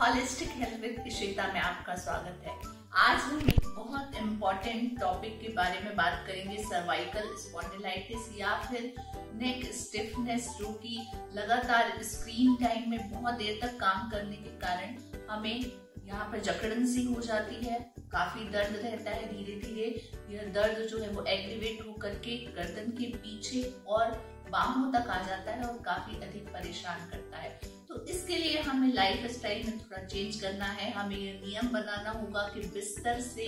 Holistic health with Ishita में आपका स्वागत है। आज हम एक बहुत इम्पोर्टेंट टॉपिक के बारे में बात करेंगे, सर्वाइकल स्पॉन्डिलाइटिस या फिर नेक स्टिफनेस, जो कि लगातार स्क्रीन टाइम में बहुत देर तक काम करने के कारण हमें यहाँ पर जकड़न सी हो जाती है, काफी दर्द रहता है। धीरे धीरे यह दर्द जो है वो एग्रीवेट होकर के गर्दन के पीछे और बाहों तक आ जाता है और काफी अधिक परेशान करता है। तो इसके लिए हमें लाइफ स्टाइल में थोड़ा चेंज करना है। हमें ये नियम बनाना होगा कि बिस्तर से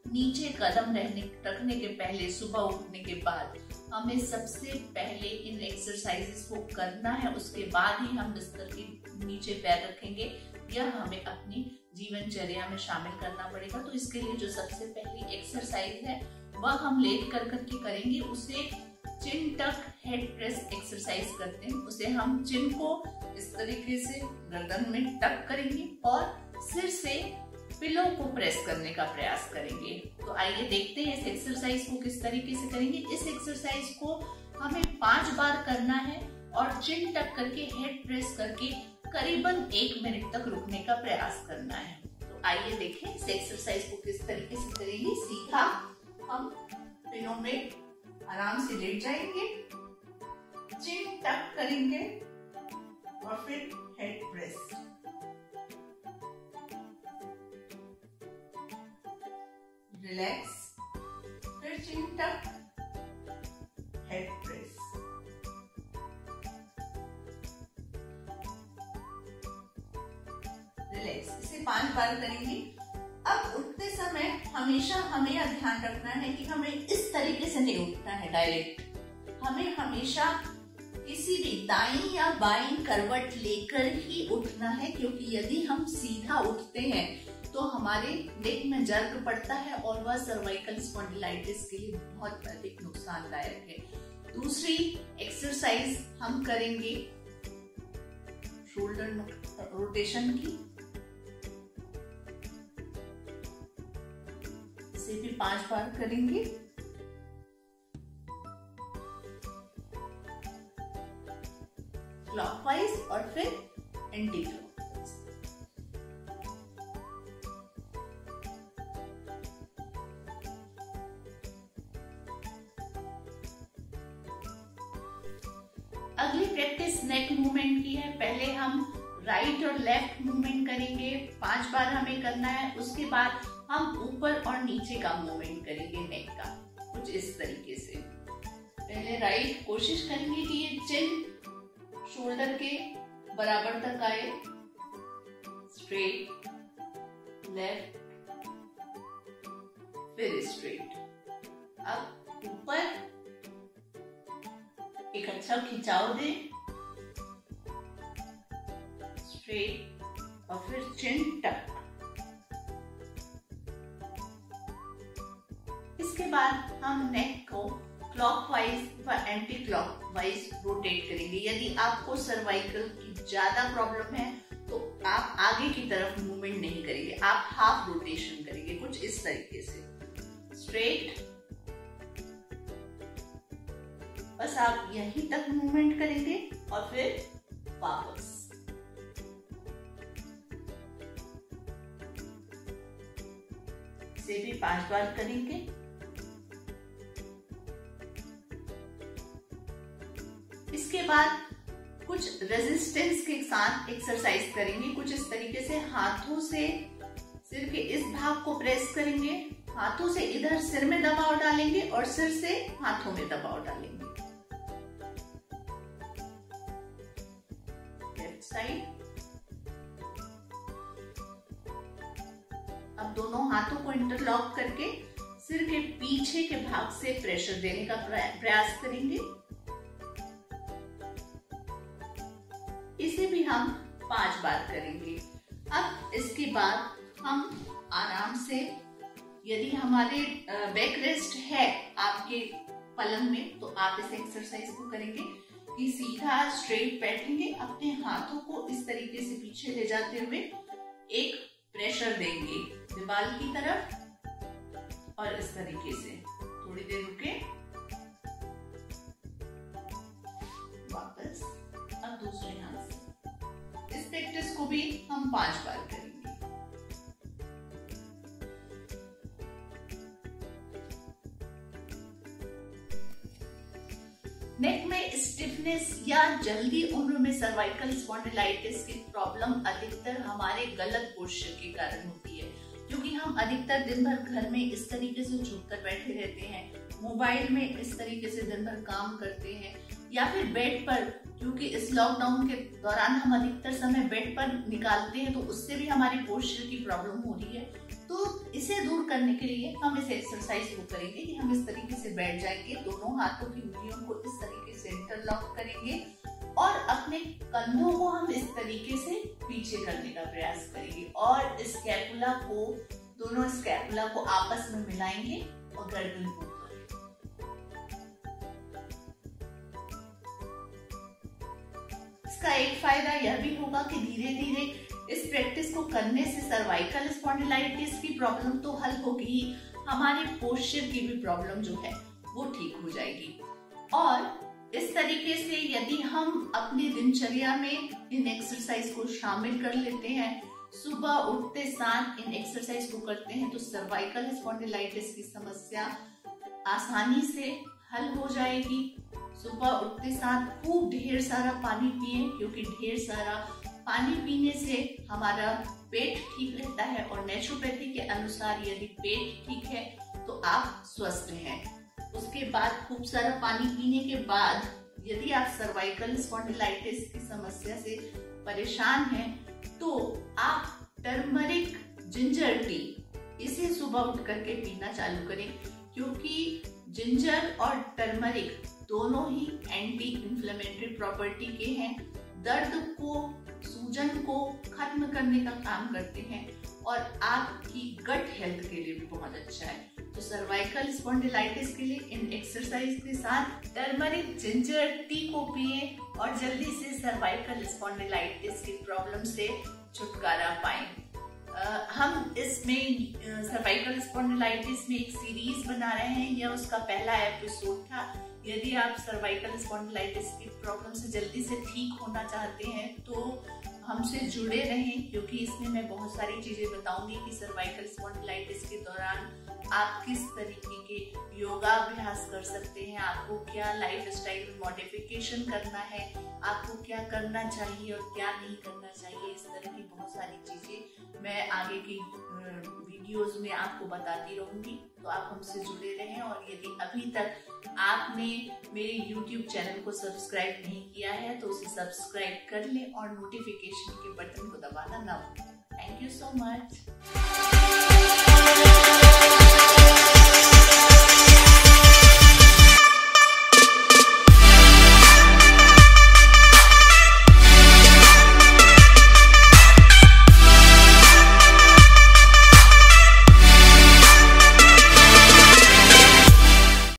नीचे कदम रखने के पहले, सुबह उठने के बाद हमें सबसे पहले इन एक्सरसाइजेस को करना है। उसके बाद ही हम बिस्तर के नीचे पैर रखेंगे। यह हमें अपनी जीवनचर्या में शामिल करना पड़ेगा। तो इसके लिए जो सबसे पहली एक्सरसाइज है वह हम लेट कर करके करेंगे। उसे चिन टक हेड प्रेस एक्सरसाइज करते हैं। उसे हम चिन को इस तरीके से गर्दन में टक करेंगे और सिर से पिलो को प्रेस करने का प्रयास करेंगे। तो आइए देखते हैं इस एक्सरसाइज को किस तरीके से करेंगे। इस एक्सरसाइज को हमें 5 बार करना है और चिन टक करके हेड प्रेस करके करीबन 1 मिनट तक रुकने का प्रयास करना है। तो आइए देखें इस एक्सरसाइज को किस तरीके से करेंगे। सीधा हम पिलों में आराम से लेट जाएंगे, चिन टक करेंगे और फिर हेड प्रेस। रिलैक्स, फिर चिन टक, हेड प्रेस। रिलैक्स। इसे 5 बार करेंगे। अब उठते समय हमेशा हमें यह ध्यान रखना है कि हमें इस तरीके से नहीं उठना है डायरेक्ट। हमें हमेशा किसी भी दाईं या बाईं करवट लेकर ही उठना है, क्योंकि यदि हम सीधा उठते हैं तो हमारे नेक में जर्क पड़ता है और वह सर्वाइकल स्पॉन्डिलाइटिस के लिए बहुत अधिक नुकसानदायक है। दूसरी एक्सरसाइज हम करेंगे शोल्डर रोटेशन की। इसे भी 5 बार करेंगे। क्लॉकवाइज और फिर एंटी क्लॉकवाइज। अगली प्रैक्टिस नेक मूवमेंट की है। पहले हम राइट और लेफ्ट मूवमेंट करेंगे, 5 बार हमें करना है। उसके बाद हम ऊपर और नीचे का मूवमेंट करेंगे नेक का, कुछ इस तरीके से। पहले राइट, कोशिश करेंगे कि ये चिन शोल्डर के बराबर तक आए। स्ट्रेट, लेफ्ट, फिर स्ट्रेट। अब ऊपर एक अच्छा खिंचाव दें, स्ट्रेट और फिर चिन टक। इसके बाद हम नेक को क्लॉकवाइज व एंटी क्लॉकवाइज रोटेट करेंगे। यदि आपको सर्वाइकल की ज्यादा प्रॉब्लम है तो आप आगे की तरफ मूवमेंट नहीं करेंगे, आप हाफ रोटेशन करेंगे, कुछ इस तरीके से। स्ट्रेट, बस आप यहीं तक मूवमेंट करेंगे और फिर वापस। इसे भी 5 बार करेंगे। इसके बाद कुछ रेजिस्टेंस के साथ एक्सरसाइज करेंगे, कुछ इस तरीके से। हाथों से सिर के इस भाग को प्रेस करेंगे, हाथों से इधर सिर में दबाव डालेंगे और सिर से हाथों में दबाव डालेंगे। Left side. अब दोनों हाथों को इंटरलॉक करके सिर के पीछे के भाग से प्रेशर देने का प्रयास करेंगे। इसे भी हम 5 बार करेंगे। अब इसके बाद हम आराम से, यदि हमारे बैक रेस्ट है आपके पलंग में, तो आप इस एक्सरसाइज को करेंगे कि सीधा स्ट्रेट बैठेंगे, अपने हाथों को इस तरीके से पीछे ले जाते हुए एक प्रेशर देंगे दीवार की तरफ और इस तरीके से थोड़ी देर रुके, वापस। अब दूसरे हाथ से इस प्रैक्टिस को भी हम 5 बार करेंगे। नेक में स्टिफनेस या जल्दी उम्र में सर्वाइकल स्पॉन्डिलाइटिस की प्रॉब्लम अधिकतर हमारे गलत पोस्चर के कारण होती है, क्योंकि हम अधिकतर दिन भर घर में इस तरीके से झुककर बैठे रहते हैं, मोबाइल में इस तरीके से दिन भर काम करते हैं, या फिर बेड पर, क्योंकि इस लॉकडाउन के दौरान हम अधिकतर समय बेड पर निकालते हैं, तो उससे भी हमारी पोस्चर की प्रॉब्लम हो रही है। तो इसे दूर करने के लिए हम इस एक्सरसाइज को करेंगे कि हम इस तरीके से बैठ जाएंगे, दोनों हाथों की उंगलियों को इस तरीके से इंटरलॉक करेंगे और अपने कंधों को हम इस तरीके से पीछे करने का प्रयास करेंगे और स्कैपुला को, दोनों स्कैपुला को आपस में मिलाएंगे और गर्दन को। इसका एक फायदा यह भी होगा कि धीरे धीरे इस प्रैक्टिस को करने से सर्वाइकल स्पॉन्डिलाइटिस की प्रॉब्लम तो हल होगी, हमारे पोस्चर की भी प्रॉब्लम जो है वो ठीक हो जाएगी। और इस तरीके से यदि हम अपनी दिनचर्या में इन एक्सरसाइज को शामिल कर लेते हैं, सुबह उठते साथ इन एक्सरसाइज को करते हैं, तो सर्वाइकल स्पॉन्डिलाइटिस की समस्या आसानी से हल हो जाएगी। सुबह उठते साथ खूब ढेर सारा पानी पिएं, क्योंकि ढेर सारा पानी पीने से हमारा पेट ठीक रहता है और नेचुरोपैथी के अनुसार यदि पेट ठीक है तो आप स्वस्थ हैं। उसके बाद खूब सारा पानी पीने के बाद यदि आप सर्वाइकल स्पॉन्डिलाइटिस की समस्या से परेशान हैं, तो आप टर्मरिक जिंजर टी इसे सुबह उठ करके पीना चालू करें, क्योंकि जिंजर और टर्मरिक दोनों ही एंटी इन्फ्लेमेटरी प्रॉपर्टी के हैं, दर्द को, सूजन को खत्म करने का काम करते हैं और आपकी गट हेल्थ के लिए भी बहुत अच्छा है। तो सर्वाइकल स्पॉन्डिलाइटिस के लिए इन एक्सरसाइज के साथ टर्मरिक जिंजर टी को पिए और जल्दी से सर्वाइकल स्पॉन्डिलाइटिस की प्रॉब्लम से छुटकारा पाएं। हम इसमें सर्वाइकल स्पॉन्डिलाइटिस में एक सीरीज बना रहे हैं, यह उसका पहला एपिसोड था। यदि आप सर्वाइकल स्पॉन्डिलाइटिस की प्रॉब्लम से जल्दी से ठीक होना चाहते हैं तो हमसे जुड़े रहें, क्योंकि इसमें मैं बहुत सारी चीजें बताऊंगी कि सर्वाइकल स्पॉन्डिलाइटिस के दौरान आप किस तरीके के योगाभ्यास कर सकते हैं, आपको क्या लाइफस्टाइल में मॉडिफिकेशन करना है, आपको क्या करना चाहिए और क्या नहीं करना चाहिए। इस तरह की बहुत सारी चीजें मैं आगे की वीडियोस में आपको बताती रहूंगी, तो आप हमसे जुड़े रहें। और यदि अभी तक आपने मेरे YouTube चैनल को सब्सक्राइब नहीं किया है तो उसे सब्सक्राइब कर लें और नोटिफिकेशन के बटन को दबाना ना भूलें। Thank you so much.